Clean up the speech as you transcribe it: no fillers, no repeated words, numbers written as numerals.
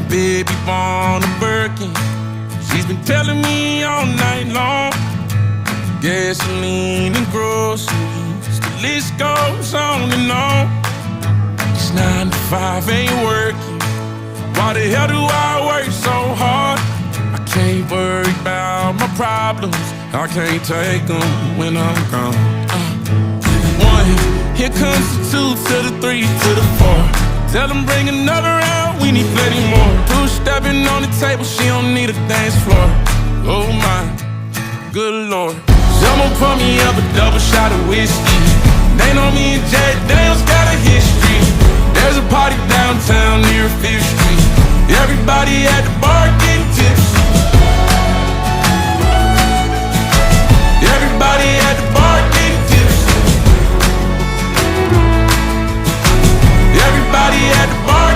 baby born a Birkin. She's been telling me all night long. Gasoline and groceries, the list goes on and on. This 9 to 5 ain't working. Why the hell do I work so hard? I can't worry about my problems. I can't take them when I'm gone. 1, here comes the 2 to the 3 to the 4. Tell them bring another round, we need plenty more. 2 stepping on the table, she don't need a dance floor. Oh my, good Lord. Someone pour me up a double shot of whiskey. They know me and Jack Daniels got a history. There's a party downtown near 5th Street. Everybody at the bar getting tipsy. Everybody at the bar getting tipsy. Everybody at the bar